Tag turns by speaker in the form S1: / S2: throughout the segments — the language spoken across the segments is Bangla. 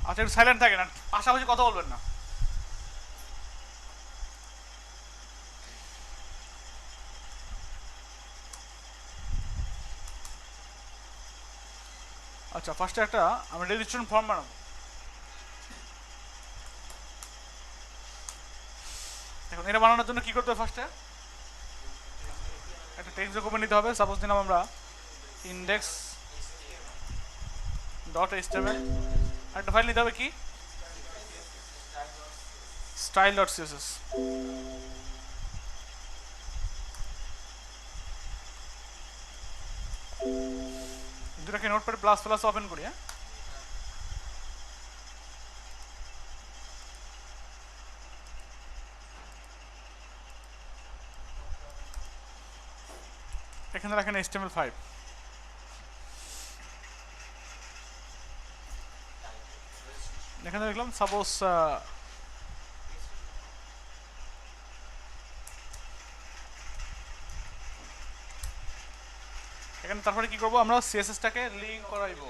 S1: আচ্ছা একটু সাইলেন্ট থাকেন আর পাশাপাশি কথা বলবেন না। আচ্ছা ফার্স্টে একটা আমরা রেজিস্ট্রেশন ফর্ম বানাবো। এখন এটা বানানোর জন্য কি করতে হবে? ফার্স্টে একটা টেক্সট ডকুমেন্ট নিতে হবে। সাপোজ দিলাম আমরা ইন্ডেক্স ডট এইচটিএমএল। একটা ফাইল নিতে হবে কি স্টাইল ডট সিএসএস। দুটাকে নোটপ্যাড প্লাস প্লাস ওপেন করি। হ্যাঁ এখানে রাখেন HTML5। এখানে দেখলাম সাপোজ এখানে তারপরে কি করবো আমরা সিএসএসটাকে লিঙ্ক করাইবো।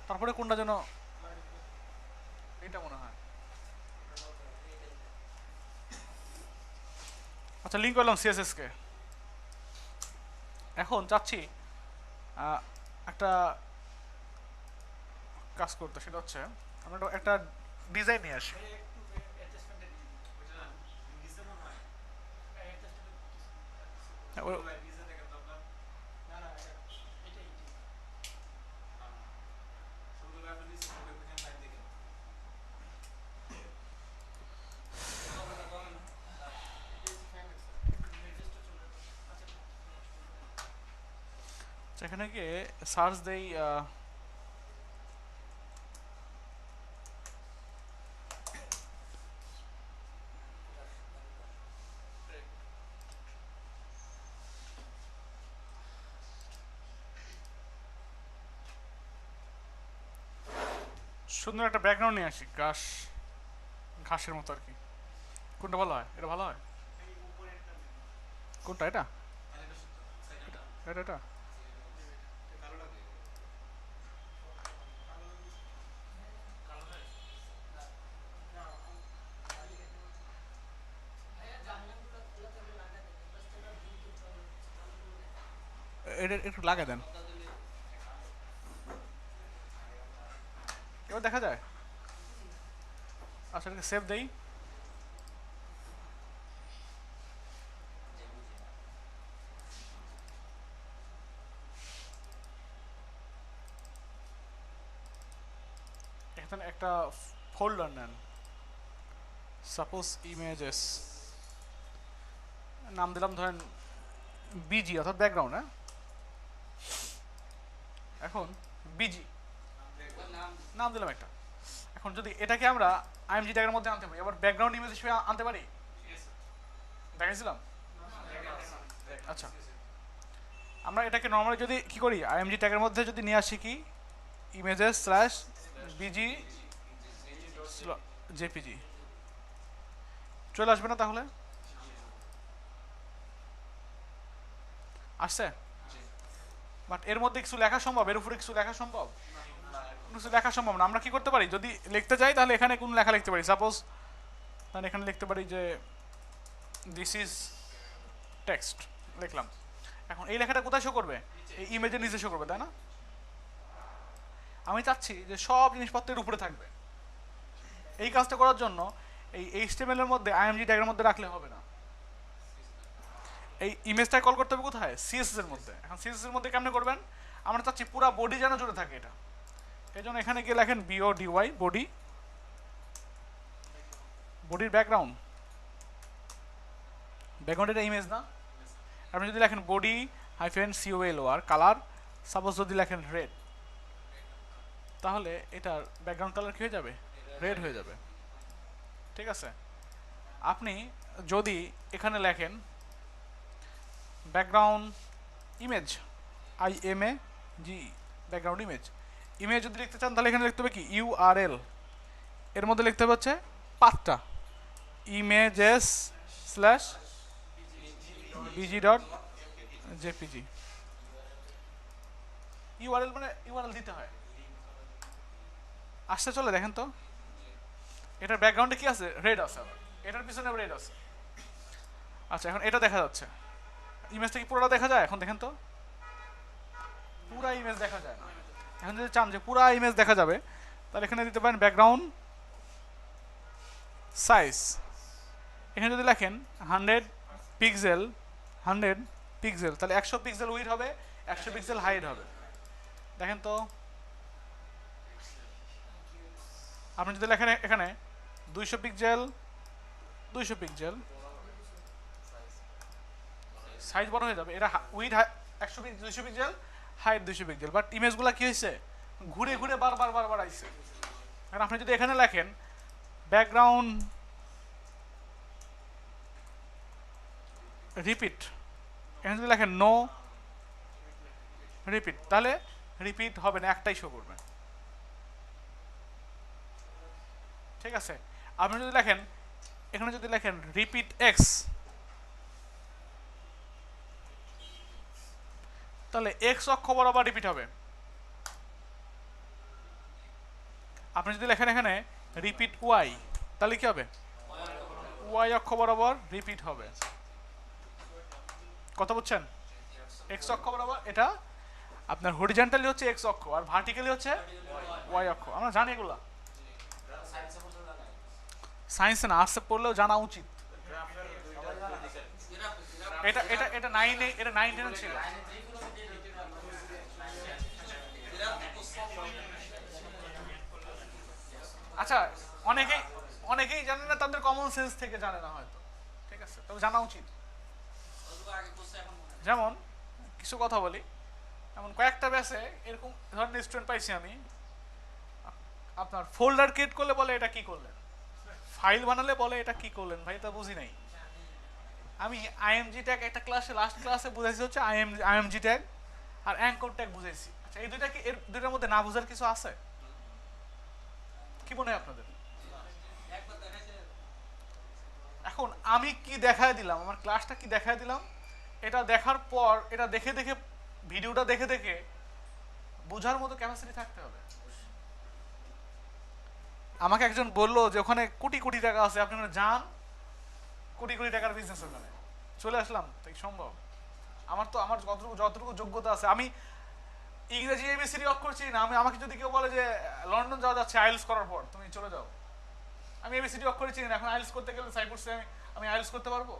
S1: তারপরে কোনটা যেন এটা মনে হয়। আচ্ছা লিঙ্ক করলাম সিএসএস কে। এখন চাচ্ছি একটা কাজ করতে, সেটা হচ্ছে আমরা একটা ডিজাইন নিয়ে আসি। এখানে গিয়ে সার্চ দেই সুন্দর একটা ব্যাকগ্রাউন্ড নিয়ে আসি, ঘাসের মতো আর কি। কোনটা ভালো হয়? এটা ভালো হয়? কোনটা? এটা এটা এটা এটা একটু লাগিয়ে দেন, এবার দেখা যায়। আচ্ছা এটাকে সেভ দেই। এখানে একটা ফোল্ডার নেন, সাপোজ ইমেজেস, নাম দিলাম ধরেন বিজি অর্থাৎ ব্যাকগ্রাউন্ড। হ্যাঁ এখন বিজি নাম দিলাম একটা। এখন যদি এটাকে আমরা আইএমজি ট্যাগের মধ্যে আনতে পারি, আবার ব্যাকগ্রাউন্ড ইমেজ হিসেবে আনতে পারি, দেখাইছিলাম। আচ্ছা আমরা এটাকে নর্মালি যদি কি করি আইএমজি ট্যাগের মধ্যে যদি নিয়ে আসি কি ইমেজেস স্ল্যাশ বিজি জেপিজি, চলে আসবে না? তাহলে আসছে, বাট এর মধ্যে কিছু লেখা সম্ভব? এর উপরে কিছু লেখা সম্ভব? কিছু লেখা সম্ভব না। আমরা কি করতে পারি যদি লিখতে যাই তাহলে এখানে কোন লেখা লিখতে পারি? সাপোজ তাহলে এখানে লিখতে পারি যে দিস ইজ টেক্সট, লিখলাম। এখন এই লেখাটা কোথায় শো করবে? এই ইমেজের নিচে শো করবে, তাই না? আমি চাচ্ছি যে সব জিনিসপত্রের উপরে থাকবে। এই কাজটা করার জন্য এই এইচটিএমএল এর মধ্যে আইএমজি ট্যাগের মধ্যে রাখলে হবে না। এই ইমেজটা কল করতে হবে কোথায়? সিএসএস এর মধ্যে। এখন সিএসএস এর মধ্যে কেমনে করবেন? আমরা চাচ্ছি পুরো বডি যেন জুড়ে থাকে এটা। এই জন্য এখানে গিয়ে লেখেন BODY বডি, বডির ব্যাকগ্রাউন্ড, ব্যাকগ্রাউন্ড এটা ইমেজ না? আপনি যদি লেখেন বডি -COLOR কালার, সাপোজ যদি লেখেন রেড, তাহলে এটার ব্যাকগ্রাউন্ড কালার কি হয়ে যাবে? রেড হয়ে যাবে। ঠিক আছে। আপনি যদি এখানে লেখেন background image IMAG background image, image যদি লিখতে চান তাহলে এখানে লিখতে হবে কি URL, এর মধ্যে লিখতে হবে হচ্ছে পাথটা images/bg.jpg। ইউআরএল মানে ইউআরএল দিতে হয়। আসতে চলে দেখেন তো, এটার ব্যাকগ্রাউন্ডে কি আছে, রেড আছে, আবার এটার পিছনে রেড আছে। আচ্ছা এখন এটা দেখা যাচ্ছে, ইমেজটা কি পুরোটা দেখা যায়? এখন দেখেন তো, পুরা ইমেজ দেখা যায় না। এখন যদি চান যে পুরা ইমেজ দেখা যাবে, তাহলে এখানে দিতে পারেন ব্যাকগ্রাউন্ড সাইজ। এখানে যদি লেখেন 100 পিক্সেল, 100 পিক্সেল, তাহলে 100 পিক্সেল উইড হবে, 100 পিক্সেল হাইট হবে। দেখেন তো, আপনি যদি লেখেন এখানে 200 পিক্সেল, 200 পিক্সেল, সাইজ বড় হয়ে যাবে। এটা width 100 200 pixel, height 200 pixel. But ইমেজগুলো কি হয়েছে, ঘুরে ঘুরে বারবার আইছে। কারণ আপনি যদি এখানে লেখেন ব্যাকগ্রাউন্ড রিপিট, এখানে যদি লেখেন নো রিপিট, তাহলে রিপিট হবে না, একটাই শো করবে। ঠিক আছে, আপনি যদি লেখেন এখানে যদি লেখেন রিপিট এক্স, তাহলে এক্স অক্ষ বরাবর রিপিট হবে। আপনি যদি লেখেন এখানে রিপিট ওয়াই, তাহলে কি হবে, ওয়াই অক্ষ বরাবর রিপিট হবে। কথা বুঝছেন? এক্স অক্ষ বরাবর এটা আপনার হরিজন্টালি হচ্ছে এক্স অক্ষ, আর ভার্টিক্যালি হচ্ছে ওয়াই অক্ষ। আমরা জানি এগুলা, সায়েন্স না আর্টসে পড়লেও জানা উচিত। এটা এটা এটা 9 এটা 9 10 ছিল। আচ্ছা, অনেকেই জানে না, তাদের কমন সেন্স থেকে জানে না হয়তো। ঠিক আছে, তবে জানা উচিত। যেমন কিছু কথা বলি, এমন কয়েকটা ব্যাচে এরকম ধরনের স্টুডেন্ট পাইছি আমি, আপনার ফোল্ডার ক্রিয়েট করলে বলে এটা কি করলেন, ফাইল বানালে বলে এটা কি করলেন, ভাই তা বুঝি নাই। আমি আইএমজি ট্যাগ একটা ক্লাসে লাস্ট ক্লাসে বুঝাইছি হচ্ছে আইএমজি ট্যাগ আর অ্যাঙ্কর ট্যাগ বুঝাইছি। আচ্ছা এই দুইটা কি, এর দুইটার মধ্যে না বোঝার কিছু আছে? কি মনে হয় আপনাদের? এখন আমি কি দেখায় দিলাম, আমার ক্লাসটা কি দেখায় দিলাম, এটা দেখার পর এটা দেখে দেখে ভিডিওটা দেখে দেখে বোঝার মতো ক্যাপাসিটি থাকতে হবে। আমাকে একজন বললো যে ওখানে কোটি কোটি টাকা আছে, আপনি ওখানে যান, কোটি কোটি টাকার বিজনেস ওখানে। চলে আসলাম, তাই সম্ভব? আমার যতটুকু যোগ্যতা আছে, আমি ইংরেজি এবিসিডি অক্ষর চিনি না। আমাকে যদি কেউ বলে যে লন্ডন যাওয়া যাচ্ছে আইএলটিএস করার পর, তুমি চলে যাও, আমি এবিসিডি অক্ষর চিনি না। এখন আইএলটিএস করতে গেলে সাইপ্রাসে আমি আইএলটিএস করতে পারবো?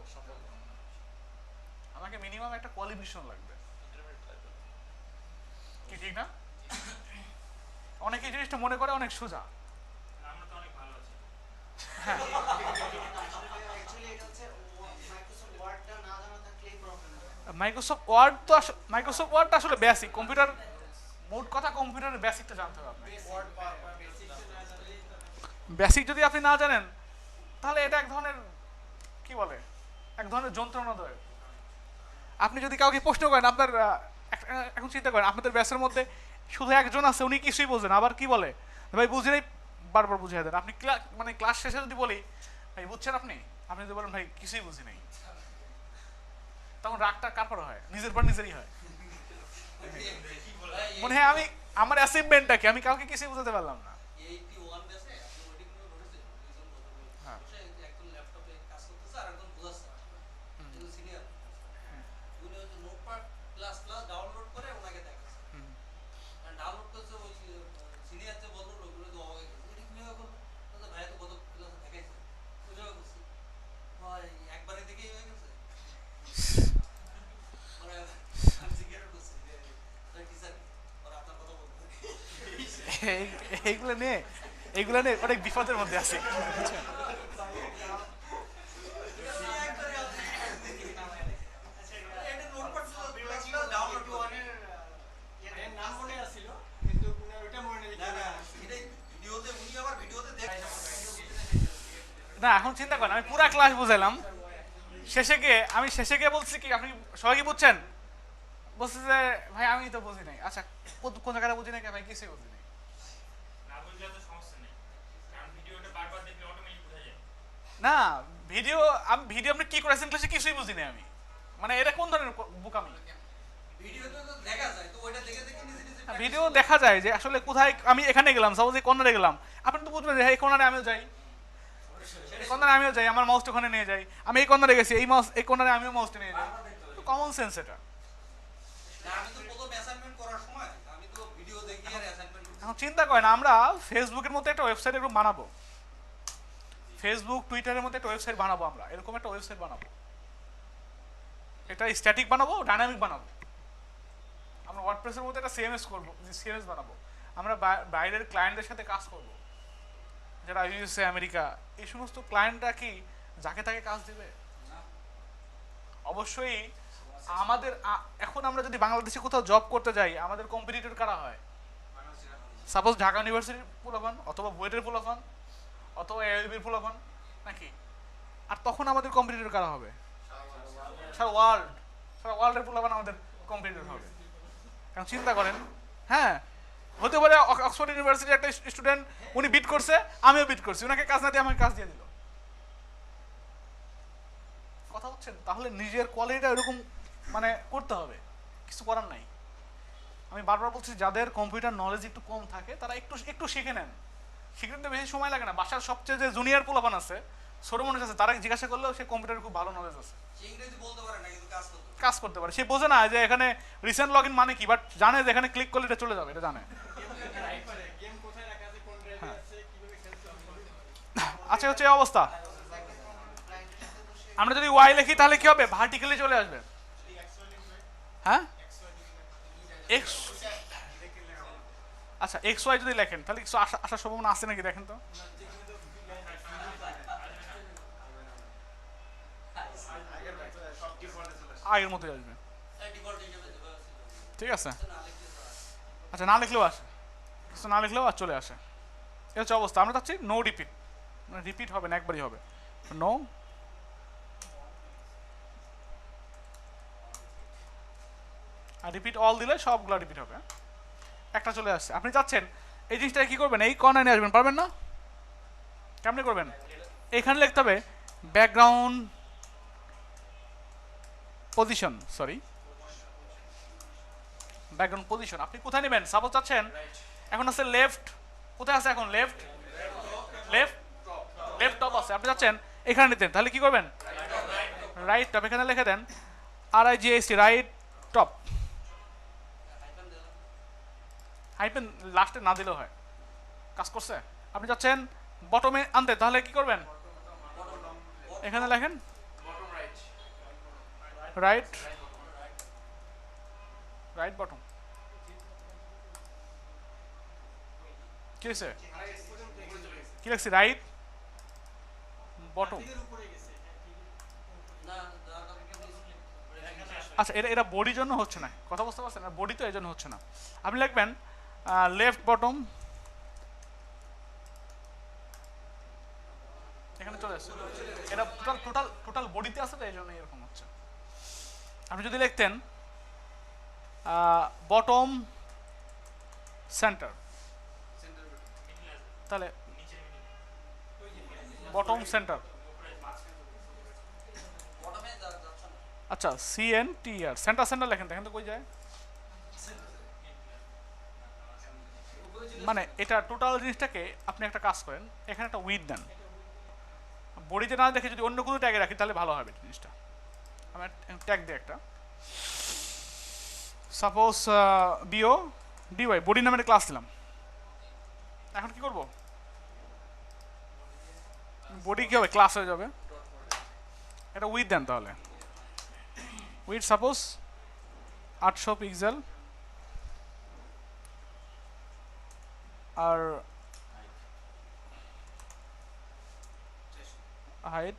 S1: আমাকে মিনিমাম একটা কোয়ালিফিকেশন লাগবে, কি ঠিক না? অনেকে এই জিনিসটা মনে করে অনেক সোজা। হ্যাঁ, মাইক্রোসফট ওয়ার্ডটা আসলে বেসিক কম্পিউটার, মোট কথা কম্পিউটারের বেসিকটা জানতে হবে আপনাকে। বেসিক যদি আপনি না জানেন, তাহলে এটা এক ধরনের কি বলে, এক ধরনের যন্ত্রণাদায়ক। আপনি যদি কাউকে প্রশ্ন করেন, আপনার এখন চিন্তা করেন আপনাদের ব্যাচের মধ্যে শুধু একজন আছে, উনি কিছুই বোঝেন, আবার কি বলে ভাই বুঝি নাই, বারবার বুঝিয়ে দেন। আপনি মানে ক্লাস শেষে যদি বলি ভাই বুঝছেন আপনি যদি বলেন ভাই কিছুই বুঝি নাই, তখন রাগটা কার পর হয়? নিজের পর নিজেরই হয়। মনে হয় আমি আমার অ্যাসাইনমেন্টটা কি, আমি কাউকে কিছুই বুঝাতে পারলাম না। এইগুলো নিয়ে অনেক বিপদের মধ্যে আছে। না এখন চিন্তা করেন, আমি পুরা ক্লাস বুঝাইলাম, শেষে গিয়ে বলছি কি আপনি সবাই কি বুঝছেন? বলছে যে ভাই আমি তো বুঝি নাই। আচ্ছা কোন জায়গাটা বুঝি নাই, ভাই কিছুই বুঝি নাই। না ভিডিও আপনি কি করেছেন ক্লাসে কিছুই বুঝি নাই আমি, মানে এটা কোন ধরনের বোকামি? ভিডিও তো দেখা যায়, তো ওইটা দেখে দেখে নিজে নিজে ভিডিও দেখা যায় যে আসলে কোথায়, আমি এখানে গেলাম, সাপোজ এই কর্নারে গেলাম, আপনি তো বুঝবেন যে এই কর্নারে আমিও যাই, এই কর্নারে আমিও যাই, আমার মাউসটা ওখানে নিয়ে যাই, আমি এই কর্নারে গেছি, এই মাউস এই কর্নারে আমিও মাউসটা নিয়ে যাই, কমন সেন্স এটা। এখন চিন্তা করেন আমরা ফেসবুকের মতো একটা ওয়েবসাইট এরকম বানাবো, ফেসবুক টুইটারের মতো একটা ওয়েবসাইট বানাবো, আমরা এরকম একটা ওয়েবসাইট বানাবো, এটা স্ট্যাটিক বানাবো, ডাইনামিক বানাবো, আমরা ওয়ার্ডপ্রেসের মধ্যে একটা সিএমএস করবো, সিএমএস বানাবো, আমরা বাইরের ক্লায়েন্টদের সাথে কাজ করব, যারা ইউএসএ আমেরিকা, এই সমস্ত ক্লায়েন্টরা কি যাকে তাকে কাজ দিবে? অবশ্যই আমাদের এখন আমরা যদি বাংলাদেশে কোথাও জব করতে যাই, আমাদের কম্পিটিটর কারা হয়? সাপোজ ঢাকা ইউনিভার্সিটির পোলাপান, অথবা বুয়েটের পোলাপান, অথবা এআইবির পোলাপান, নাকি? আর তখন আমাদের কম্পিটিটর কারা হবে? সারা ওয়ার্ল্ডের পোলাপান আমাদের কম্পিটিটর হবে। কারণ চিন্তা করেন, হ্যাঁ হতে পারে অক্সফোর্ড ইউনিভার্সিটির একটা স্টুডেন্ট, উনি বিট করছে, আমিও বিট করছি, ওনাকে কাজ না দিয়ে আমাকে কাজ দিয়ে দিল। কথা হচ্ছেন? তাহলে নিজের কোয়ালিটিটা এরকম মানে করতে হবে, কিছু করার নাই। আমি বারবার বলছি, যাদের কম্পিউটার নলেজ একটু কম থাকে তারা একটু একটু শিখে নেন, শিখে নিতে বেশি সময় লাগে না। বাসার সবচেয়ে যে জুনিয়র পোলাপান আছে, ছোট মানুষ আছে, তারা জিজ্ঞাসা করলেও সে কম্পিউটারে খুব ভালো নলেজ আছে, কাজ করতে পারে। সে বোঝে না যে এখানে রিসেন্ট লগ ইন মানে কি, বাট জানে যে এখানে ক্লিক করলে এটা চলে যাবে, এটা জানে। আচ্ছা, হচ্ছে এই অবস্থা। আমরা যদি ওয়াই লিখি তাহলে কি হবে? ভার্টিক্যালি চলে আসবে। হ্যাঁ, এক্স, আচ্ছা এক্স ওয়াই যদি লেখেন তাহলে কিছু আসার সম্ভাবনা আছে নাকি দেখেন তো? আগের মতোই আসবে, ঠিক আছে। আচ্ছা, না লিখলেও আসে, কিছু না লিখলেও আর চলে আসে, এ হচ্ছে অবস্থা। আমরা চাচ্ছি নো রিপিট, মানে রিপিট হবে না, একবারই হবে নো। আর রিপিট অল দিলে সবগুলো রিপিট হবে, একটা চলে আসছে। আপনি চাচ্ছেন এই জিনিসটা কি করবেন? এই কর্নারে নিয়ে আসবেন, পারবেন না? কেমনি করবেন? এখানে লিখতে হবে background position, sorry background position. আপনি কোথায় নেবেন? সাপোজ চাচ্ছেন এখন আছে লেফট, কোথায় আছে এখন? লেফট, লেফট, লেফট টপ আছে, আপনি চাচ্ছেন এখানে নিতেন, তাহলে কি করবেন? রাইট টপ, এখানে লিখে দেন RIGHT, রাইট টপ। হাইপেন লাস্টে না দিলেও হয়, কাজ করছে। আপনি চাচ্ছেন বটমে আনতে, তাহলে কি করবেন? এখানে লেখেন রাইট, রাইট বটম। কি হয়েছে? কি লিখছি? Right bottom. আচ্ছা, এটা এটা বডির জন্য হচ্ছে না, কথা বুঝতে পারছেন? বডি তো এই জন্য হচ্ছে না। আপনি লিখবেন লেফট বটম, এখানে চলে আসছে। এটা টোটাল টোটাল টোটাল বডিতে আছে, তো এই জন্য এরকম হচ্ছে। আপনি যদি লিখতেন বটম সেন্টার, তাহলে বটম সেন্টার, আচ্ছা CNTR, সেন্টার, সেন্টার লেখেন, দেখেন তো কই যায়। মানে এটা টোটাল জিনিসটাকে আপনি একটা কাজ করেন, এখানে একটা উইথ দেন, বডিতে না দেখে যদি অন্য কোনো ট্যাগে রাখি তাহলে ভালো হবে জিনিসটা। আমি ট্যাগ দিই একটা, সাপোজ BODY, বডি নামে একটা ক্লাস দিলাম। এখন কি করব? বডি কি হবে? ক্লাস হয়ে যাবে। এটা উইথ দেন, তাহলে উইথ সাপোজ 800 পিক্সেল, আর হাইট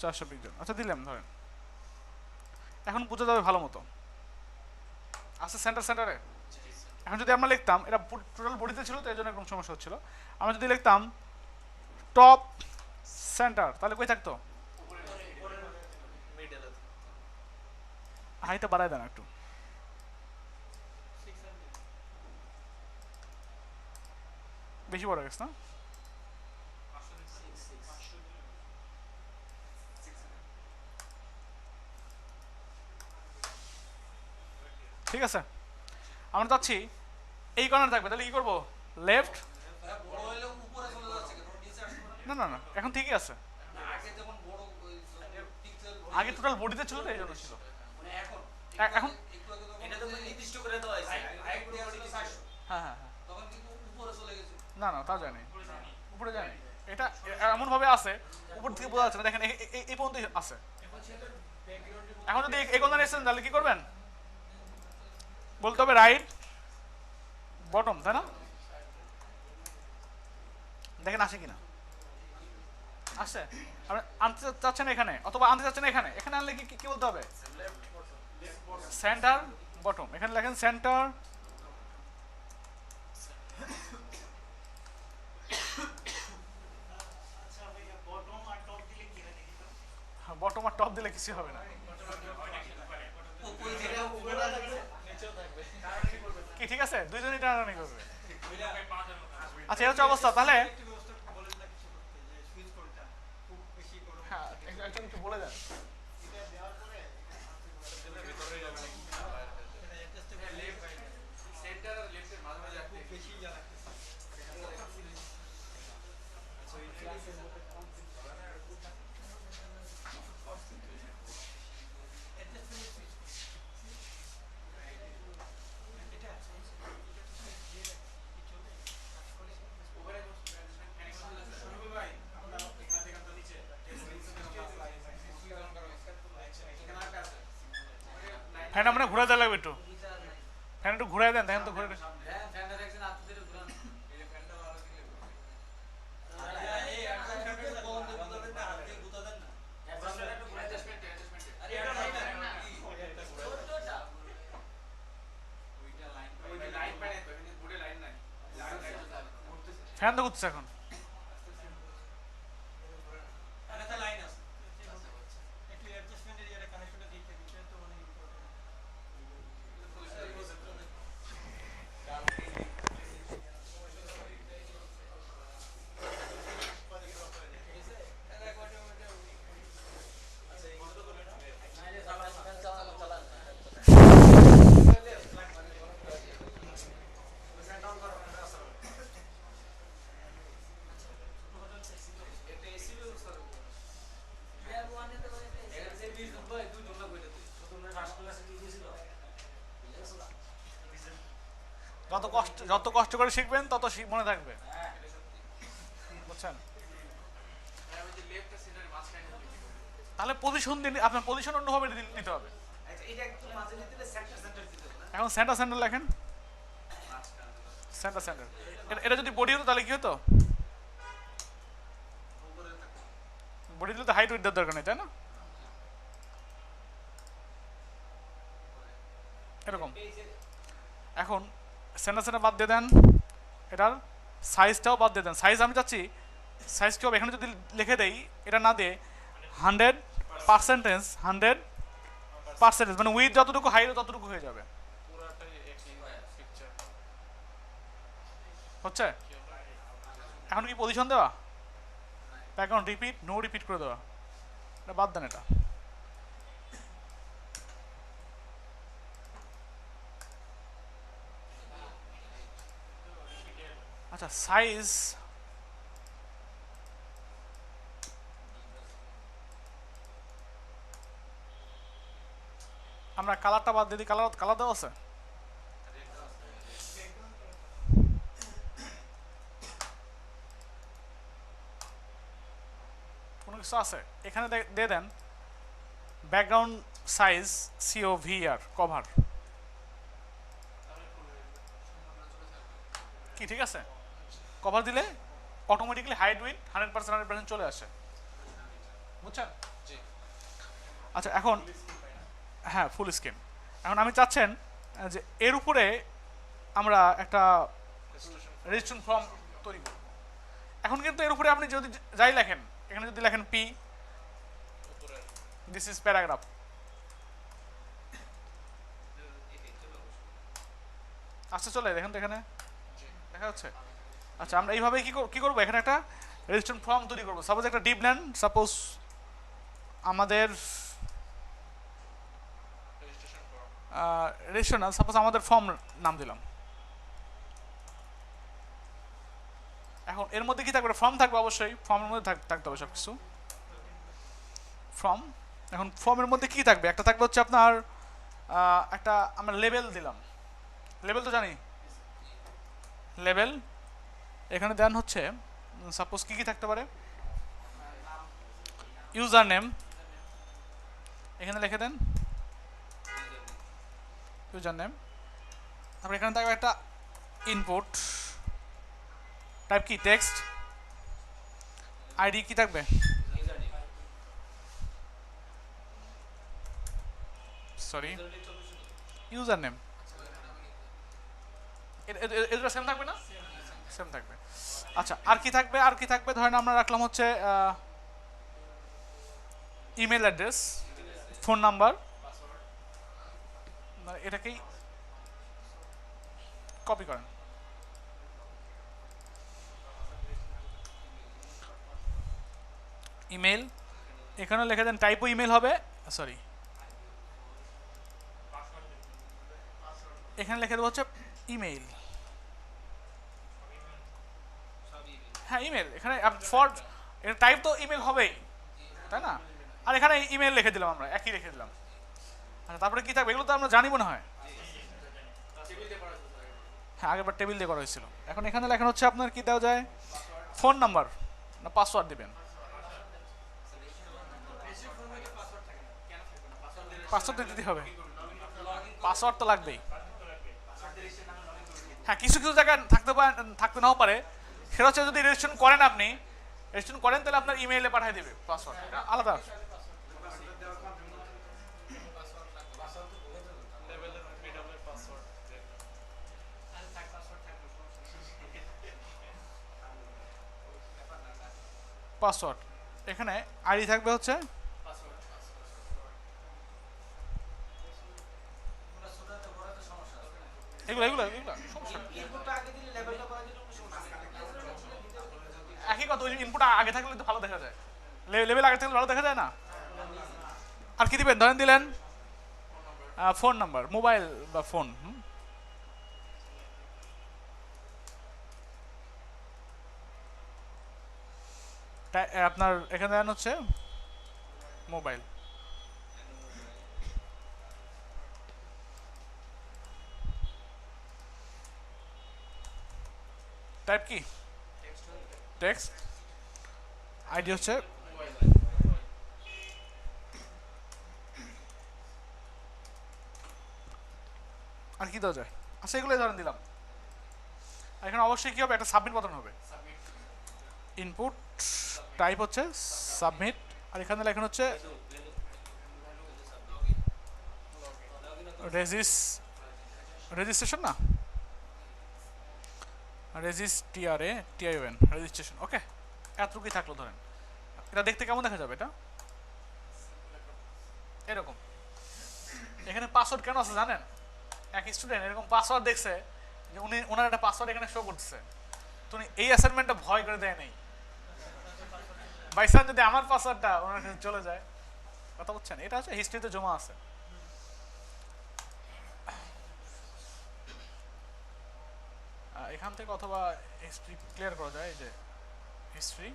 S1: 400 পিক্সেল। আচ্ছা দিলাম, ধরেন এখন বোঝা যাবে ভালো মতো আছে সেন্টার, সেন্টারে। এখন যদি আমরা লিখতাম, এটা টোটাল বডিতে ছিল তো এই জন্য এরকম সমস্যা হচ্ছিল, আমরা যদি লিখতাম টপ সেন্টার, তাহলে কই থাকতো? হাইটটা বাড়ায় দেন একটু, বেশি বড় গেছে না? ঠিক আছে। আমরা চাচ্ছি এই কর্নার থাকবে, তাহলে কি করবো? লেফট, না না না এখন ঠিকই আছে, আগে টোটাল বডিতে ছিল তো এই জন্য ছিল, এখন হ্যাঁ হ্যাঁ হ্যাঁ না না তাও জানি উপরে জানি, এটা এমন ভাবে আছে উপর থেকে বোঝা যাচ্ছে না, দেখেন এই পর্যন্ত আছে। এখন যদি এই কোণে এসেছেন তাহলে কি করবেন? বলতে হবে রাইট বটম, তাই না? দেখেন আসে কিনা, আসছে। আপনি আনতে চাচ্ছেন এখানে অথবা আনতে চাচ্ছেন এখানে, এখানে আনলে কি কি বলতে হবে? সেন্টার বটম, এখানে লেখেন সেন্টার বটম আর টপ দিলে কিছু হবে না। কি ঠিক আছে, দুইজনই টানাটানি করবে। আচ্ছা এটা হচ্ছে অবস্থা, তাহলে হ্যাঁ একটু বলে দেন। ফ্যান আমরা ঘুরে দেওয়া লাগবে একটু, ফ্যান একটু ঘুরাই দেন, দেখেন তো ঘুরে ফ্যান তো ঘুরছে এখন। যত কষ্ট করে শিখবেন তত মনে থাকবে, বুঝছেন? তাহলে পজিশন দিন, আপনার পজিশন অন্যভাবে নিতে হবে। এখন সেন্টার সেন্টার লেখেন, সেন্টার সেন্টার। এটা যদি বডি হতো তাহলে কি হতো? বডি দিলে তো হাইট উইথ দেওয়ার দরকার নেই, তাই না? এরকম। এখন সেন্টার সেন্টার বাদ দিয়ে দেন, এটার সাইজটাও বাদ দিয়ে দেন। সাইজ আমি চাচ্ছি সাইজ কি হবে, এখানে যদি লিখে দেই এটা না দিয়ে 100%, মানে উইথ যতটুকু হাইট ততটুকু হয়ে যাবে, হচ্ছে? এখন কি পজিশন দেওয়া, ব্যাকগ্রাউন্ড রিপিট, নো রিপিট করে দেওয়া, এটা বাদ দেন এটা। আচ্ছা সাইজ আমরা কালারটা বাদ দিয়ে দিই, কালার দেওয়া আছে? কোনো কিছু আছে এখানে দিয়ে দেন ব্যাকগ্রাউন্ড সাইজ COVR কভার, কি ঠিক আছে? কভার দিলে অটোমেটিক্যালি হাইট উইথ 100% চলে আসে, বুঝছেন? আচ্ছা এখন হ্যাঁ ফুল স্ক্রিন। এখন আমি চাচ্ছেন যে এর উপরে আমরা একটা রেজিস্ট্রেশন ফর্ম তৈরি করব। এখন কিন্তু এর উপরে আপনি যদি যাই লেখেন, এখানে যদি লেখেন P, দিস ইজ প্যারাগ্রাফ, আসতে চলে দেখেন তো এখানে দেখা যাচ্ছে। আচ্ছা আমরা এইভাবে কি করবো, এখানে একটা রেজিস্ট্রেশন ফর্ম তৈরি করবো। সাপোজ একটা ডিপ নেন, সাপোজ আমাদের রেশনাল, সাপোজ আমাদের ফর্ম নাম দিলাম। এখন এর মধ্যে কি থাকবে? ফর্ম থাকবে অবশ্যই, ফর্মের মধ্যে থাকতে হবে সব কিছু। ফর্ম, এখন ফর্মের মধ্যে কি থাকবে? একটা থাকবে হচ্ছে আপনার একটা আমরা লেবেল দিলাম, লেবেল তো জানি, লেবেল। এখানে দেন হচ্ছে সাপোজ কি কি থাকতে পারে, ইউজার নেম, এখানে লিখে দেন ইউজার নেম। তারপরে এখানে থাকবে একটা ইনপুট, টাইপ কি টেক্সট, আইডি কি থাকবে, সরি ইউজার নেম, এটা সেম থাকবে না? সেম থাকবে। আচ্ছা আর কি থাকবে? আর কি থাকবে ধরেন আমরা রাখলাম হচ্ছে ইমেল অ্যাড্রেস, ফোন নাম্বার, এটাকেই কপি করেন। ইমেল, এখানে লিখে দেন টাইপও ইমেল হবে, সরি এখানে লিখে দেবো হচ্ছে ইমেইল। হ্যাঁ ইমেল, এখানে ফর এটা টাইপ তো ইমেল হবেই, তাই না? আর এখানে ইমেল লিখে দিলাম, আমরা একই লিখে দিলাম। আচ্ছা তারপরে কি থাকবে? এগুলো তো আমরা জানি মনে হয়, হ্যাঁ আগেরবার টেবিল দিয়ে করা হয়েছিল। এখন এখানে লেখানো হচ্ছে আপনার কি দেওয়া যায়, ফোন নাম্বার না পাসওয়ার্ড দিবেন? পাসওয়ার্ড দিতে হবে, পাসওয়ার্ড তো লাগবেই। হ্যাঁ কিছু কিছু জায়গায় থাকতে নাও পারে, সেটা হচ্ছে যদি রেজিস্ট্রেশন করেন, আপনি রেজিস্ট্রেশন করেন তাহলে আপনার ইমেইলে পাঠিয়ে দেবে পাসওয়ার্ড, আলাদা। পাসওয়ার্ড এখানে আইডি থাকবে হচ্ছে, এগুলো এগুলো এগুলো সমস্যা একই কথা। ওই ইনপুট আগে থাকলে তো ভালো দেখা যায়, লেভেল আগে থাকলে ভালো দেখা যায় না। আর কি দিবেন? ধরেন দিলেন ফোন নাম্বার, মোবাইল বা ফোন, আপনার এখানে দেন হচ্ছে মোবাইল। টাইপ কি টেক্সট, আইডি হচ্ছে আর কি দেওয়া যায়? আচ্ছা এগুলোই ধরেন দিলাম। এখানে অবশ্যই কি হবে? একটা সাবমিট বাটন হবে, ইনপুট টাইপ হচ্ছে সাবমিট, আর এখানে লেখা হচ্ছে রেজিস্ট্রেশন না, রেজিস্ট্রিয়ান রেজিস্ট্রেশন। ওকে এতটুকুই থাকলো। ধরেন এটা দেখতে কেমন দেখা যাবে? এটা এরকম। এখানে পাসওয়ার্ড কেন আছে জানেন? এক স্টুডেন্ট এরকম পাসওয়ার্ড দেখছে যে ওনার একটা পাসওয়ার্ড এখানে শো করতেছে, তো উনি এই অ্যাসাইনমেন্টটা ভয় করে দেয় নাই, বাই চান্স যদি আমার পাসওয়ার্ডটা ওনার কাছে চলে যায়। কথা বুঝছেন? এটা হচ্ছে হিস্ট্রিতে জমা আছে। এখান থেকে অথবা হিস্ট্রি ক্লিয়ার করা যায়, এই যে হিস্ট্রি,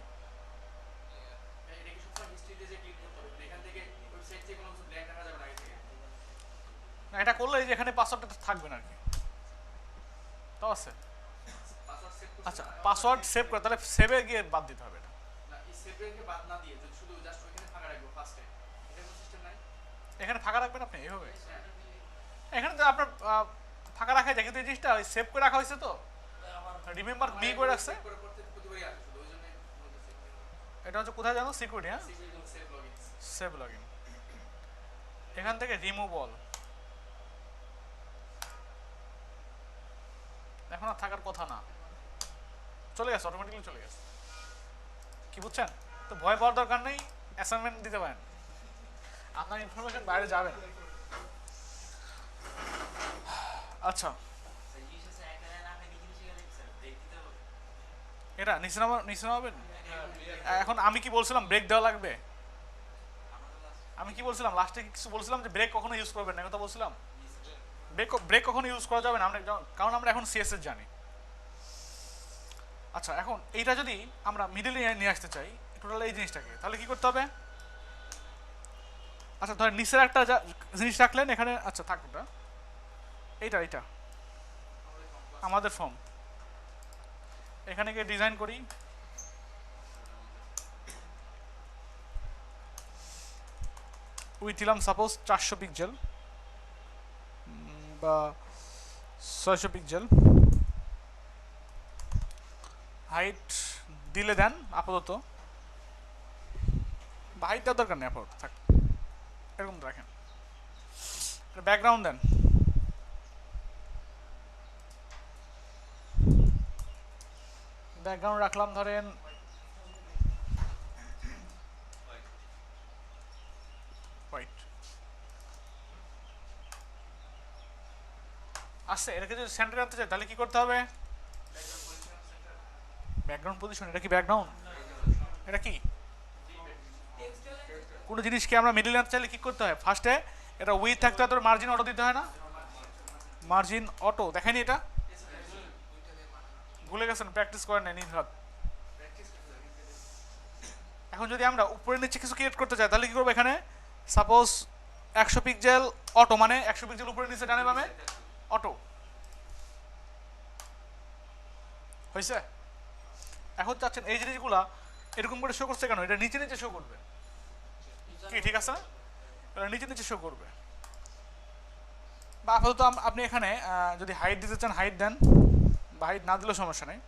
S1: না এটা করলে যে এখানে পাসওয়ার্ডটা থাকবে না আর কি, তাও আছে। আচ্ছা পাসওয়ার্ড সেভ করে, তাহলে সেভে গিয়ে বাদ দিতে হবে এটা। এখানে ফাঁকা রাখবেন আপনি এইভাবে, এখানে তো আপনার ফাঁকা রাখা যায়, কিন্তু এই জিনিসটা সেভ করে রাখা হয়েছে, তো রিমেম্বার মি করে রাখছে। এটা হচ্ছে কোথায় জানো? সিকিউরিটি, হ্যাঁ সেভ লগইন। এখান থেকে রিমুভ অল, এখন আর থাকার কথা না, চলে গেছে, অটোমেটিক্যালি চলে গেছে। কি বুঝছেন? তো ভয় পাওয়ার দরকার নেই, অ্যাসাইনমেন্ট দিতে পারেন, আপনার ইনফরমেশন বাইরে যাবে না। আচ্ছা এটা নিচে নামাবেন। এখন আমি কি বলছিলাম ব্রেক দেওয়া লাগবে? আমি কি বলছিলাম লাস্টে? কিছু বলছিলাম যে ব্রেক কখনো ইউজ করবেন না, কথা বলছিলাম। ব্রেক কখনো ইউজ করা যাবে না আমরা, কারণ আমরা এখন সিএসএস জানি। আচ্ছা, এখন এইটা যদি আমরা মিডলে নিয়ে আসতে চাই টোটাল এই জিনিসটাকে, তাহলে কি করতে হবে? আচ্ছা ধরেন নিচের একটা জিনিস রাখলেন এখানে, আচ্ছা থাক ওটা, এইটা আমাদের ফর্ম, এখানে গিয়ে ডিজাইন করি, উইথ দিলাম সাপোজ 400 পিক্সেল বা 600 পিক্সেল, হাইট দিলে দেন আপাতত, বা হাইট দেওয়ার দরকার নেই আপাতত, থাক এরকম রাখেন। ব্যাকগ্রাউন্ড দেন, ব্যাকগ্রাউন্ড রাখলাম ধরেন হোয়াইট। আসছে, এটাকে যদি সেন্টারে আনতে চাই তাহলে কি করতে হবে? ব্যাকগ্রাউন্ড পজিশন, এটা কি ব্যাকগ্রাউন্ড? এটা কি কোনো জিনিসকে আমরা মিডল আনতে চাইলে কি করতে হয়? ফার্স্টে এটা উইথ থাকতে হয়, তোর মার্জিন অটো দিতে হয় না? মার্জিন অটো দেখেনি এটা? ভুলে গেছেন, প্র্যাকটিস করেন নাই নির্ঘাত। এখন যদি আমরা উপরে নিচে কিছু ক্রিয়েট করতে চাই তাহলে কি করবো? এখানে সাপোজ 100 পিক্সেল অটো, মানে 100 পিক্সেল উপরে নিচে ডানে বামে অটো হয়েছে। এখন চাচ্ছেন এই জিনিসগুলা এরকম করে শো করছে কেন? এটা নিচে নিচে শো করবে কি, ঠিক আছে না? এটা নিচে নিচে শো করবে। বা আপাতত আপনি এখানে যদি হাইট দিতে চান হাইট দেন, বা হাইট না দিলেও সমস্যা নেই।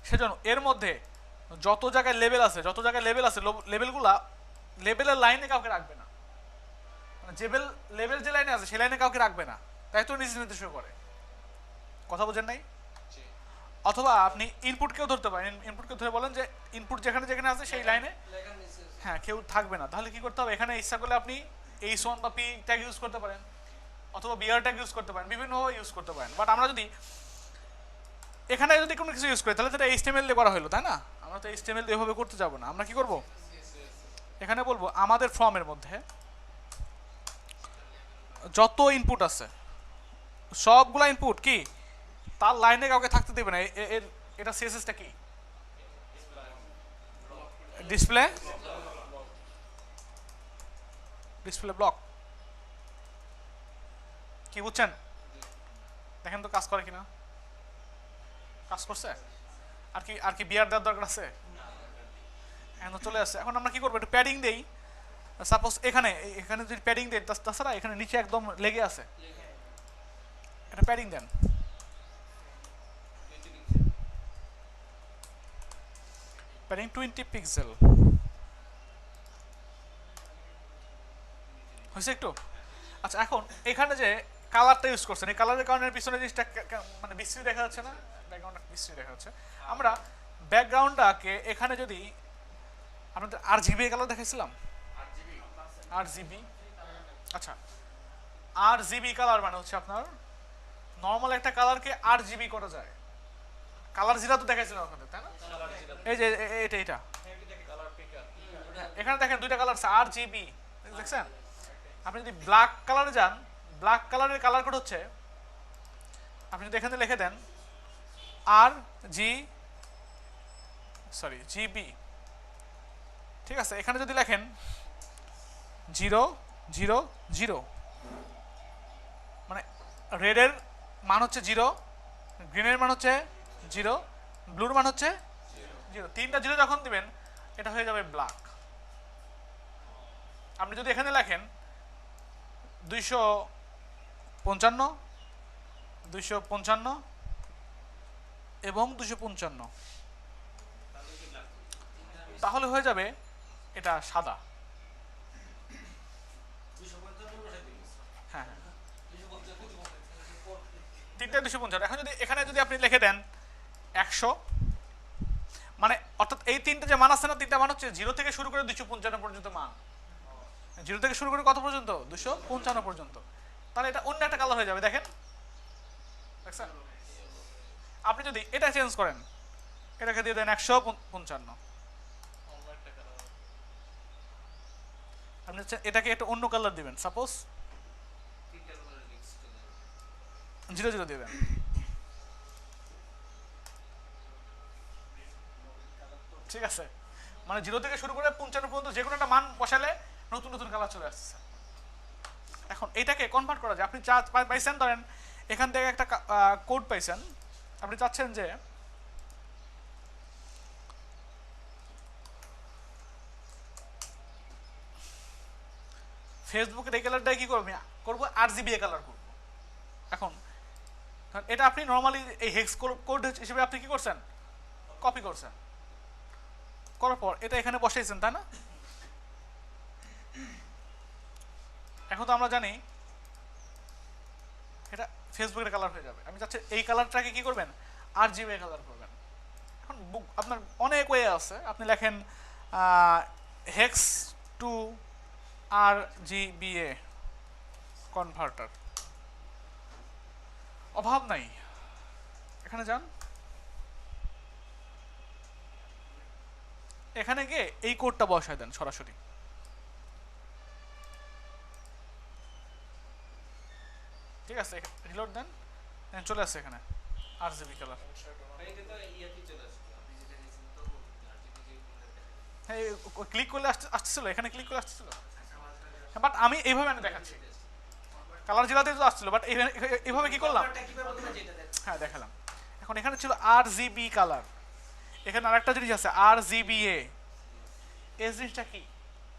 S1: সেজন্য এর মধ্যে যত জায়গায় লেভেল আছে, লেভেলগুলা লেভেলের লাইনে কাউকে রাখবে না, মানে লেভেল যে লাইনে আছে সেই লাইনে কাউকে রাখবে না, তাই তো নিচে নিচে শো করে। কথা বোঝেন নাই? অথবা আপনি ইনপুটকেও ধরতে পারেন, ইনপুটকে ধরে বলেন যে ইনপুট যেখানে যেখানে আছে সেই লাইনে হ্যাঁ কেউ থাকবে না। তাহলে কি করতে হবে? এখানে ইচ্ছা করলে আপনি H1 বা P ট্যাগ ইউজ করতে পারেন, অথবা বিআর ট্যাগ ইউজ করতে পারেন, বিভিন্নভাবে ইউজ করতে পারেন। বাট আমরা যদি এখানে যদি কোনো কিছু ইউজ করি তাহলে সেটা HTML দিয়ে করা হলো, তাই না? আমরা তো HTML দিয়ে এভাবে করতে যাব না। আমরা কি করব? এখানে বলবো আমাদের ফর্মের মধ্যে যত ইনপুট আছে সবগুলা ইনপুট কি তার লাইনে কাউকে থাকতে দেবে না। এটা সিএসএসটা কি? Display block. কি বুঝছেন? দেখেন তো কাজ করে কিনা। কাজ করছে? আর কি বিয়ার দেওয়ার দরকার আছে? এখন চলে আসছে। এখন আমরা কি করবো? একটু প্যাডিং দেই। সাপোজ এখানে যদি প্যাডিং দেই, তাছাড়া এখানে নিচে একদম লেগে আছে, এটা প্যাডিং দেন। প্যাডিং 20 পিক্সেল হয়েছে একটু। আচ্ছা, এখন এখানে যে কালারটা ইউজ করছেন, এই কালারের কারণে পিছনে জিনিসটা মানে বিশ্রী দেখা যাচ্ছে না? ব্যাকগ্রাউন্ডটা বিশ্রী দেখা যাচ্ছে। আমরা ব্যাকগ্রাউন্ডটাকে এখানে যদি আপনাদের RGB কালার দেখাইছিলাম, RGB, আচ্ছা RGB কালার মানে হচ্ছে আপনার নর্মাল একটা কালারকে RGB করা যায়। কালার জিরা তো দেখাইছিলাম আপনাদের, তাই না? এই যে এটা এখানে দেখেন দুইটা কালার আছে, RGB দেখছেন? আপনি যদি ব্ল্যাক কালারে যান, ব্ল্যাক কালারের কালার কোড হচ্ছে, আপনি যদি এখানে লিখে দেন GB, ঠিক আছে? এখানে যদি লেখেন 000, মানে রেডের মান হচ্ছে 0, গ্রিনের মান হচ্ছে 0, ব্লুর মান হচ্ছে 0, তিনটা 0 যখন দিবেন এটা হয়ে যাবে ব্ল্যাক। আপনি যদি এখানে লেখেন 255 এবং 255, তাহলে হয়ে যাবে এটা সাদা। হ্যাঁ, তিনটা 255। এখন যদি এখানে যদি আপনি লিখে দেন 100, মানে অর্থাৎ এই তিনটা যে মান আছে না, তিনটা মান হচ্ছে 0 থেকে শুরু করে 255 পর্যন্ত মান। 0 থেকে শুরু করে কত পর্যন্ত? 255 পর্যন্ত। তাহলে এটা অন্য একটা কালার হয়ে যাবে, দেখেন দেখছেন? আপনি যদি এটা চেঞ্জ করেন, এটাকে দিয়ে দেন 155, আপনি এটাকে একটা অন্য কালার দিবেন, সাপোজ 0 0 দিয়ে দেন। ঠিক আছে, মানে 0 থেকে শুরু করে 55 পর্যন্ত যে কোনো একটা মান বসালে নতুন নতুন কালার চলে আসছে। এখন এটাকে কনভার্ট করা যায়। আপনি পাইছেন, ধরেন এখান থেকে একটা কোড পাইছেন, আপনি চাচ্ছেন যে ফেসবুকের এই কালারটাই কি করবো RGBA কালার করবো। এখন এটা আপনি নর্মালি এই হেক্স কোড হিসেবে আপনি কি করছেন, কপি করছেন, করার পর এটা এখানে বসাইছেন, তাই না? এখন তো আমরা জানি এটা ফেসবুকের কালার হয়ে যাবে। আমি চাচ্ছি এই কালারটাকে কি করবেন, RGBA কালার করবেন। এখন আপনার অনেক ওয়ে আছে, আপনি লেখেন হেক্স টু RGBA কনভার্টার, অভাব নাই। এখানে যান, এখানে গিয়ে এই কোডটা বসায় দেন সরাসরি। ঠিক আছে, রিলোড দেন, চলে আসছে এখানে RGB কালার। হ্যাঁ, ক্লিক করলে আসতেছিল, এখানে ক্লিক করলে আসতেছিল, বাট আমি এইভাবে আমি দেখাচ্ছি, কালার জেলাতে তো আসছিল, বাট এইভাবে কি করলাম, হ্যাঁ দেখালাম। এখন এখানে ছিল RGB কালার, এখানে আরেকটা জিনিস আছে RGBA। এই জিনিসটা কি?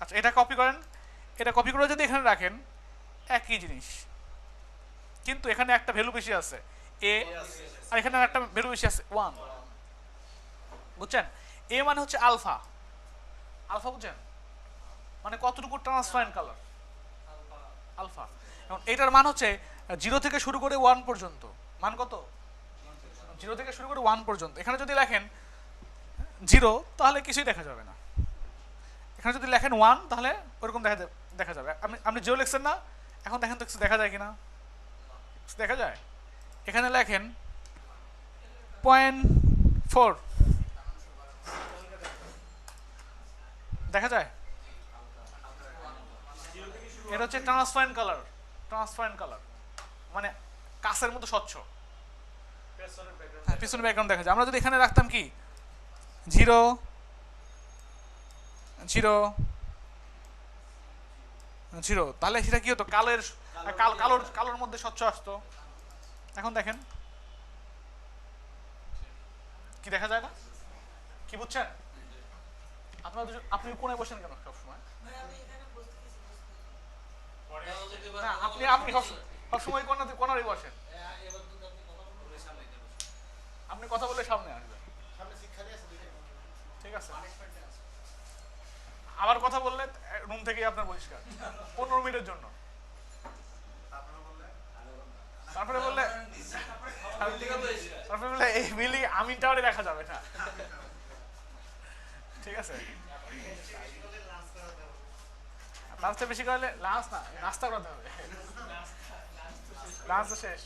S1: আচ্ছা, এটা কপি করেন, এটা কপি করে যদি এখানে রাখেন একই জিনিস, কিন্তু এখানে একটা ভ্যালু বেশি আছে A, আর এখানে একটা ভ্যালু বেশি আছে 1, বুঝছেন? A মানে হচ্ছে আলফা, আলফা বুঝছেন, মানে কতটুকু ট্রান্সপারেন্ট কালার, আলফা। এখন এটার মান হচ্ছে 0 থেকে শুরু করে 1 পর্যন্ত। মান কত? 0 থেকে শুরু করে 1 পর্যন্ত। এখানে যদি লেখেন 0 তাহলে কিছুই দেখা যাবে না, এখানে যদি লেখেন 1 তাহলে ওরকম দেখা যাবে। আপনি 0 লিখছেন না, এখন দেখেন তো কিছু দেখা যায় কিনা, দেখা যায়। এখানে লেখেন 0.4, দেখা যায়। এটা হচ্ছে ট্রান্সপারেন্ট কালার, ট্রান্সপারেন্ট কালার মানে কাঁচের মতো স্বচ্ছ, পিছনে ব্যাকগ্রাউন্ড দেখা যায়। আমরা যদি এখানে রাখতাম কি 0 0 0, তাহলে সেটা কি হতো, কালোর মধ্যে স্বচ্ছ আসতো। এখন দেখেন কি দেখা যায় না, কি বুঝছেন? আপনি কোনায় বসেন কেন সবসময়? না, আপনি সবসময় কোনারই বসেন, আপনি কথা বলে সামনে আসবেন, ঠিক আছে? আবার কথা বললে রুম থেকে আপনার বহিষ্কার 15 মিনিটের জন্য। তারপরে বললে এই বিল্ডিং আমিন টাওয়ারে দেখা যাবে না, ঠিক আছে? তার চেয়ে বেশি করলে লাঞ্চ না, নাস্তা করতে হবে, লাঞ্চ শেষ।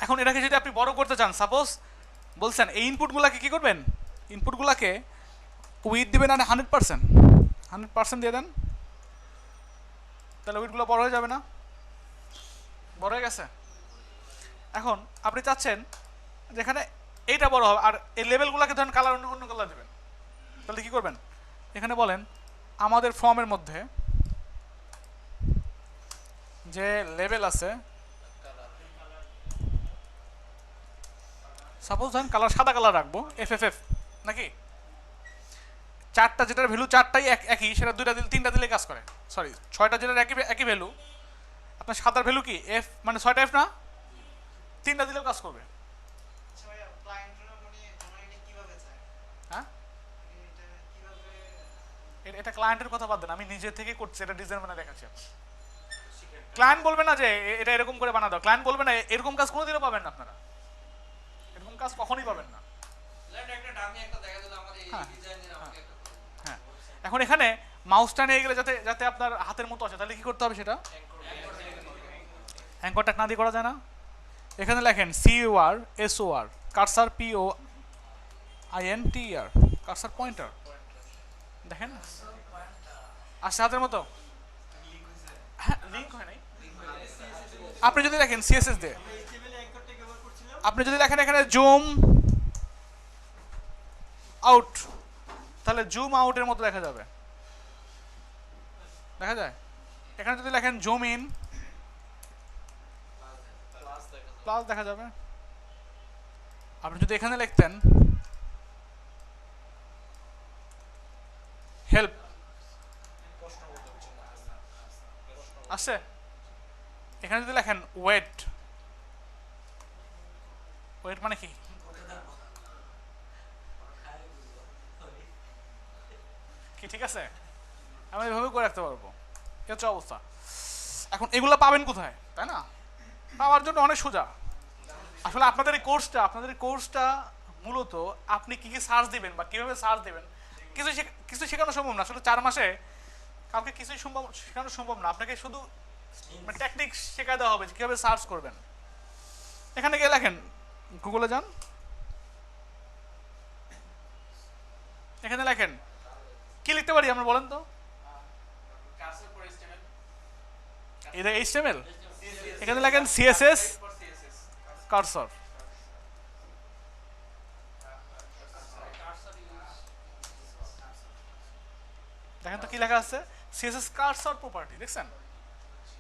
S1: এখন এটাকে যদি আপনি বড় করতে চান, সাপোজ বলছেন এই ইনপুটগুলাকে কি করবেন, ইনপুটগুলাকে উইথ দিবেন আর 100% দিয়ে দেন, তাহলে উইথগুলো বড় হয়ে যাবে না? বড় হয়ে গেছে। এখন আপনি চাচ্ছেন যেখানে এইটা বড় হবে, আর এই লেভেলগুলোকে ধরেন কালার অন্য কালার দেবেন, তাহলে কি করবেন, এখানে বলেন আমাদের ফর্মের মধ্যে যে লেভেল আছে, সাপোজ ধরেন কালার সাদা কালার রাখবো FFF নাকি, চারটা যেটার ভ্যালু চারটাই একই, সেটা 2টা দিলে 3টা দিলে কাজ করে, সরি 6টা যেটার একই ভ্যালু, আপনার সাদার ভ্যালু কি F, মানে 6টা F না, 3টা দিলেও কাজ করবে। হ্যাঁ, এটা ক্লায়েন্টের কথা বাদ দেন, আমি নিজে থেকে করছি, এটা ডিজাইন বানায় দেখাচ্ছি। ক্লায়েন্ট বলবে না যে এটা এরকম করে বানা দাও, ক্লায়েন্ট বলবে না এরকম কাজ কোনোদিনও পাবেন না আপনারা, এরকম কাজ কখনোই পাবেন না। হ্যাঁ, এখন এখানে মাউসটা নিয়ে গেলে যাতে আপনার হাতের মতো আসে, তাহলে কি করতে হবে, সেটা অ্যাঙ্করটা না দিয়ে করা যায় না। এখানে লেখেন CUR SOR, cursor POINTER, cursor pointer, দেখেন আসছে হাতের মতো। হ্যাঁ, লিঙ্ক হয় নাই, আপনি যদি দেখেন সিএসএস দিয়ে, আপনি যদি দেখেন এখানে জুম আউট, তাহলে জুম আউটের মতো দেখা যাবে, দেখা যায়। এখানে যদি লেখেন জুম ইন, প্লাস দেখা যাবে। আপনি যদি এখানে লিখতেন হেল্প, আসছে। এখানে যদি লেখেন ওয়েট, ওয়েট মানে কি, কি ঠিক আছে, আমি এভাবে করে রাখতে পারবো, এ হচ্ছে অবস্থা। এখন এগুলো পাবেন কোথায়, তাই না? পাওয়ার জন্য অনেক সোজা। আসলে আপনাদের এই কোর্সটা মূলত আপনি কি কি সার্চ দিবেন বা কিভাবে সার্চ দিবেন কিছু শেখানো সম্ভব না। আসলে 4 মাসে কাউকে কিছুই শেখানো সম্ভব না। আপনাকে শুধু টেকনিক শেখা দেওয়া হবে কিভাবে সার্চ করবেন। এখানে গিয়ে লেখেন, গুগলে যান, এখানে লেখেন কি লিখতে পারি আমরা বলেন তো? এটা এইচটিএমএল, এখানে লেখেন সিএসএস কার্সর। দেখেন তো কি লেখা আছে, সিএসএস কার্সর প্রপার্টি, দেখছেন?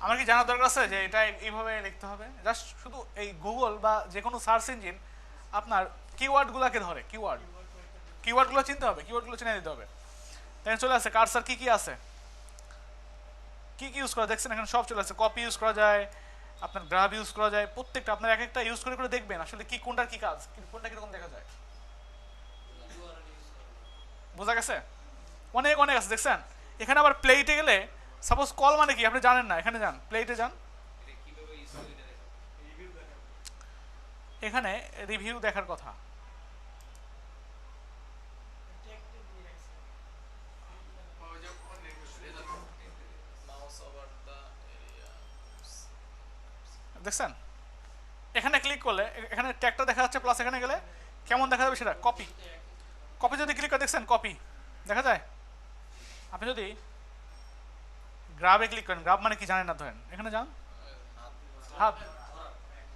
S1: আমার কি জানার দরকার আছে যে এটা এইভাবে লিখতে হবে? জাস্ট শুধু এই গুগল বা যে কোনো সার্চ ইঞ্জিন আপনার কিওয়ার্ডগুলোকে ধরে, কিওয়ার্ডগুলো চিনতে হবে, কিওয়ার্ডগুলো চিনে দিতে হবে। দেখেন চলে আসে কার্সর, কি কি আছে, কি কি ইউজ করা, দেখছেন এখানে সব চলে আসে। কপি ইউজ করা যায়, আপনার গ্রাফ ইউজ করা যায়, প্রত্যেকটা আপনার এক একটা ইউজ করে করে দেখবেন আসলে কি কোনটার কি কাজ, কোনটা কিরকম দেখা যায়। বোঝা গেছে? অনেক অনেক আছে, দেখছেন? এখানে আবার প্লেটে গেলে, সাপোজ কল মানে কি আপনি জানেন না, এখানে যান, প্লেটে যান, এখানে রিভিউ দেখার কথা। দেখছেন? এখানে ক্লিক করলে এখানে ট্যাগটা দেখা যাচ্ছে, প্লাস এখানে গেলে কেমন দেখা যাবে সেটা, কপি। কপি যদি ক্লিক করে, দেখছেন কপি দেখা যায়। আপনি যদি গ্রাফে ক্লিক করেন, গ্রাফ মানে কি জানেন না, ধরেন এখানে যান, হাত,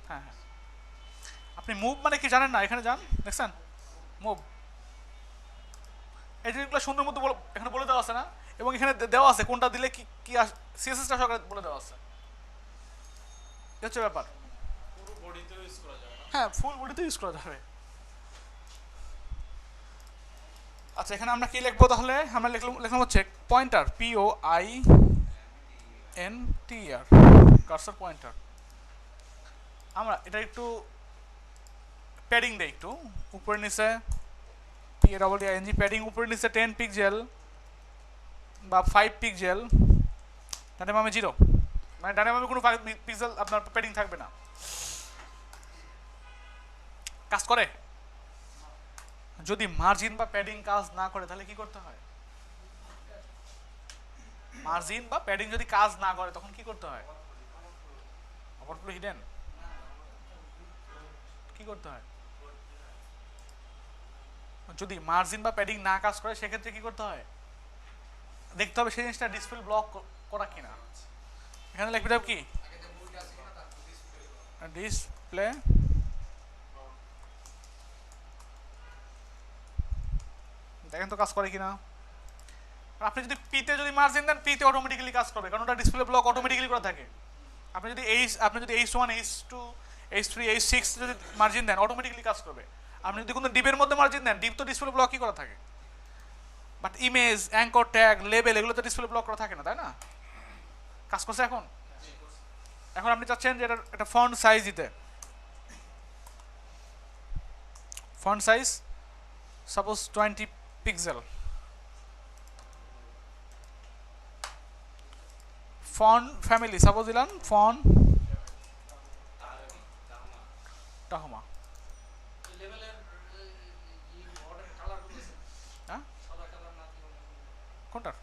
S1: হ্যাঁ হ্যাঁ। আপনি মুভ মানে কি জানেন না, এখানে যান, দেখছেন মুভ। এই জিনিসগুলো সুন্দর মতো এখানে বলে দেওয়া আছে না, এবং এখানে দেওয়া আছে কোনটা দিলে কি কি সিএসএসটা সরকার বলে দেওয়া আছে। এই হচ্ছে ব্যাপার। হ্যাঁ, ফুল বডিতে ইউজ করা যাবে। আচ্ছা, এখানে আমরা কি লিখবো তাহলে? আমরা লিখলাম হচ্ছে পয়েন্টার, POINTER, কার্সর পয়েন্টার। আমরা এটা একটু প্যাডিং দেই, একটু উপরে নিচে, PADDING প্যাডিং, উপরে নিচে 10 পিক্সেল বা 5 পিক্সেল, ডানে বামে 0, মানে ডানে বামে কোনো 5 পিক্সেল আপনার প্যাডিং থাকবে না। কাজ করে? যদি মার্জিন বা প্যাডিং কাজ না করে তাহলে কি করতে হয়? মার্জিন বা প্যাডিং যদি কাজ না করে তখন কি করতে হয়? ওভারফ্লো হিডেন কি করতে হয়? যদি মার্জিন বা প্যাডিং না কাজ করে সেক্ষেত্রে কি করতে হয়? দেখতে হবে সেই জিনিসটা ডিসপ্লে ব্লক করা কিনা। এখানে লিখতে হবে কি, ডিসপ্লে দেখেন তো কাজ করে কিনা। আপনি যদি পিতে যদি মার্জিন দেন, পিতে অটোমেটিক্যালি কাজ করবে, কারণ ওটা ডিসপ্লে ব্লক অটোমেটিক্যালি করা থাকে। আপনি যদি H1 H2 H3 H6 যদি মার্জিন দেন, অটোমেটিক্যালি কাজ করবে। আপনি যদি কোনো ডিপের মধ্যে মার্জিন দেন, ডিপ তো ডিসপ্লে ব্লকই করা থাকে। But image, anchor tag, label, এগুলো তো ডিসপ্লে ব্লক করা থাকে না, তাই না? কাজ করছে এখন? এখন আপনি চাচ্ছেন যে এটা ফন্ট সাইজ দিতে, font size suppose 20 pixel, font family suppose দিলাম ফন্ট টাহমা। হ্যাঁ, কোনটার?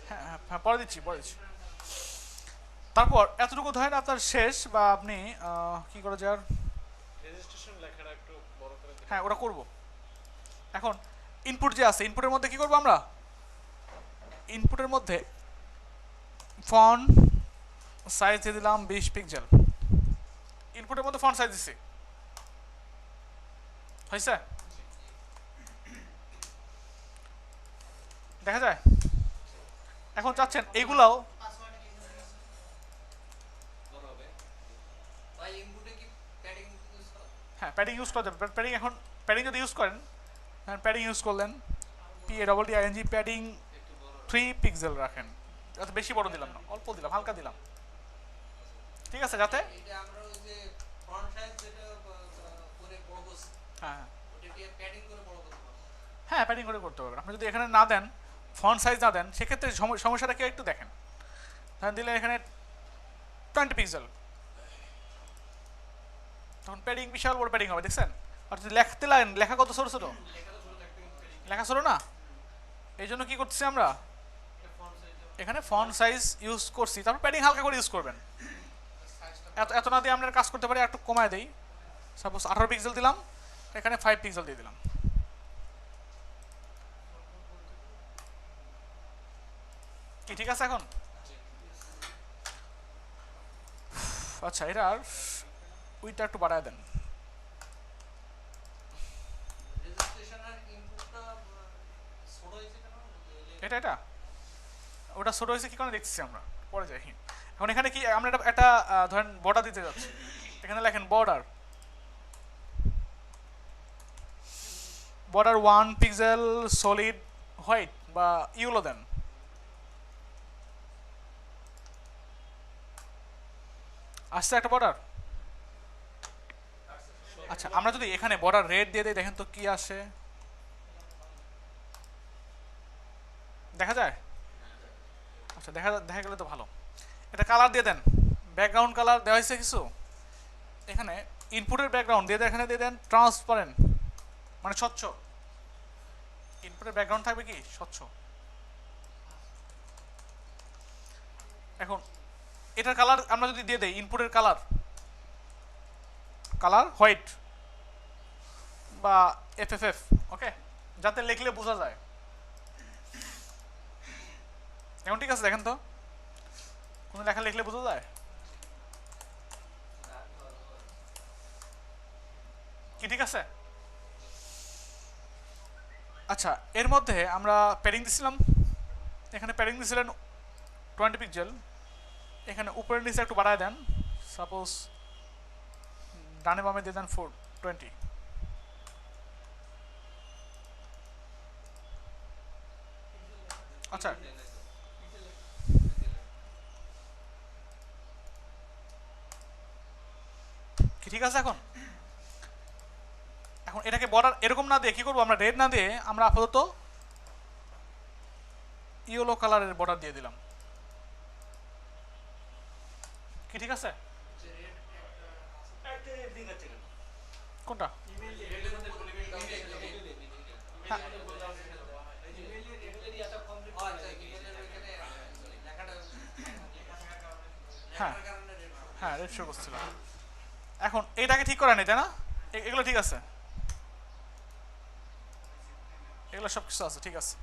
S1: হ্যাঁ হ্যাঁ, পরে দিচ্ছি। তারপর এতটুকু ধরেন আপনার শেষ, বা আপনি কি করা যায়, হ্যাঁ ওটা করব। এখন ইনপুট যে আছে, ইনপুটের মধ্যে কি করবো আমরা? ইনপুটের মধ্যে ফন্ট সাইজ দিয়ে দিলাম 20 পিক্সেল। ইনপুটের মধ্যে ফন্ট সাইজ দিছি, হয়েছে? দেখা যায়? এখন চাচ্ছেন এইগুলাও হ্যাঁ প্যাডিং ইউজ করা যাবে। প্যাডিং এখন প্যাডিং যদি ইউজ করেন, প্যাডিং ইউজ করলেন, PADDING প্যাডিং 3 পিক্সেল রাখেন, যাতে বেশি বড় দিলাম না, অল্প দিলাম, হালকা দিলাম, ঠিক আছে? যাতে হ্যাঁ হ্যাঁ প্যাডিং করে করতে পারবেন। আপনি যদি এখানে না দেন, ফন্ট সাইজ না দেন, সেক্ষেত্রে সমস্যাটা কি একটু দেখেন। ধরেন দিলে এখানে 20 পিক্সেল, তখন প্যাডিং বিশাল বড় প্যাডিং হবে, দেখছেন? আর যদি লিখতে লাগেন, লেখা কত ছোট ছোট, লেখা ছোট না? এই জন্য কি করতেছি আমরা, এখানে ফন্ট সাইজ ইউজ করছি, তারপর প্যাডিং হালকা করে ইউজ করবেন। এত না দিয়ে আমরা কাজ করতে পারি, একটু কমায় দেই, সাপোজ 18 পিক্সেল দিলাম, এখানে 5 পিক্সেল দিয়ে দিলাম। কি ঠিক আছে এখন? আচ্ছা, এটার উইথটা একটু বাড়ায় দেন। এটা ওটা ছোট হয়েছে কি কারণে দেখছি আমরা, পরে যাই। এখন এখানে কি আমরা একটা ধরেন বর্ডার দিতে যাচ্ছি, এখানে লেখেন বর্ডার 1 পিক্সেল সলিড হোয়াইট বা ইউলো দেন। আসছে একটা বর্ডার। আচ্ছা, আমরা যদি এখানে বর্ডার রেড দিয়ে দিই, দেখেন তো কি আসে, দেখা যায়? আচ্ছা, দেখা গেলে তো ভালো। এটা কালার দিয়ে দেন, ব্যাকগ্রাউন্ড কালার দেওয়া হয়েছে কিছু, এখানে ইনপুটের ব্যাকগ্রাউন্ড দিয়ে দেন, এখানে দিয়ে দেন ট্রান্সপারেন্ট, মানে স্বচ্ছ। ইনপুটের ব্যাকগ্রাউন্ড থাকবে কি স্বচ্ছ। এখন এটার কালার আমরা যদি দিয়ে দেই, ইনপুটের কালার হোয়াইট বা FFF, ওকে, যাতে লিখলে বোঝা যায়। এখন ঠিক আছে, দেখেন তো কোনো লেখা লিখলে বোঝা যায় কি? ঠিক আছে। আচ্ছা, এর মধ্যে আমরা প্যাডিং দিছিলাম, এখানে প্যাডিং দিছিলেন 20 পিক্সেল, এখানে উপরের নিচে একটু বাড়ায় দেন, সাপোজ ডানে বামে দিয়ে দেন 420। আচ্ছা, কি ঠিক আছে? এখন এটাকে বর্ডার এরকম না দিয়ে কি করবো, আমরা রেড না দিয়ে আমরা আপাতত ইয়েলো কালারের বর্ডার দিয়ে দিলাম। কি ঠিক আছে? কোনটা? হ্যাঁ হ্যাঁ, রেড শো করছিল। এখন এইটাকে ঠিক করা নেই, তাই না? এগুলো ঠিক আছে, এগুলো সব কিছু আছে, ঠিক আছে।